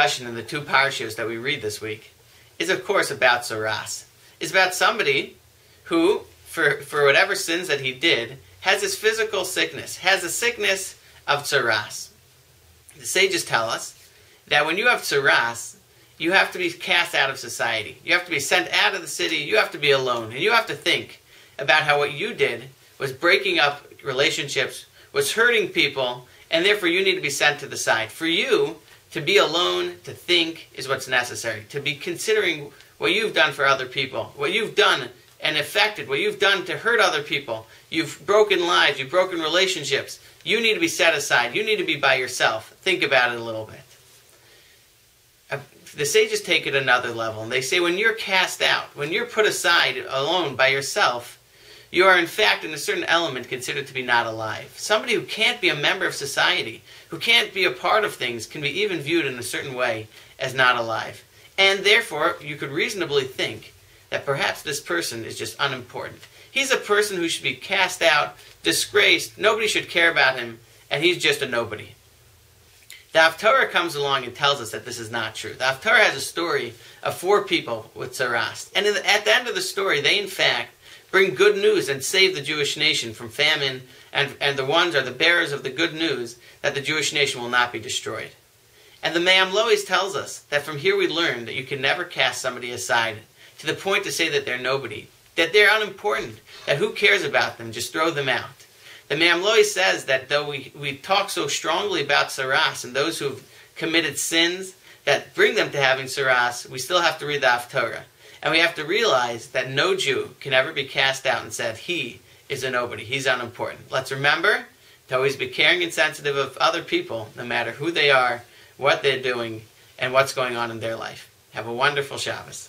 discussion in the two parashas that we read this week is, of course, about Tzaras. It's about somebody who, for whatever sins that he did, has this physical sickness, has a sickness of Tzaras. The sages tell us that when you have Tzaras, you have to be cast out of society. You have to be sent out of the city. You have to be alone. And you have to think about how what you did was breaking up relationships, was hurting people, and therefore you need to be sent to the side. For you to be alone, to think, is what's necessary. To be considering what you've done for other people, what you've done and affected, what you've done to hurt other people. You've broken lives, you've broken relationships. You need to be set aside. You need to be by yourself. Think about it a little bit. The sages take it another level, and they say when you're cast out, when you're put aside alone by yourself, you are in fact in a certain element considered to be not alive. Somebody who can't be a member of society, who can't be a part of things, can be even viewed in a certain way as not alive. And therefore, you could reasonably think that perhaps this person is just unimportant. He's a person who should be cast out, disgraced, nobody should care about him, and he's just a nobody. The Haftorah comes along and tells us that this is not true. The Haftorah has a story of 4 people with Tzaras. And at the end of the story, they in fact bring good news and save the Jewish nation from famine, and the ones are the bearers of the good news that the Jewish nation will not be destroyed. And the Me'am Lois tells us that from here we learn that you can never cast somebody aside to the point to say that they're nobody, that they're unimportant, that who cares about them, just throw them out. The Me'am Lois says that though we talk so strongly about Tzaras and those who have committed sins that bring them to having Tzaras, we still have to read the Haftorah. And we have to realize that no Jew can ever be cast out and said, he is a nobody, he's unimportant. Let's remember to always be caring and sensitive of other people, no matter who they are, what they're doing, and what's going on in their life. Have a wonderful Shabbos.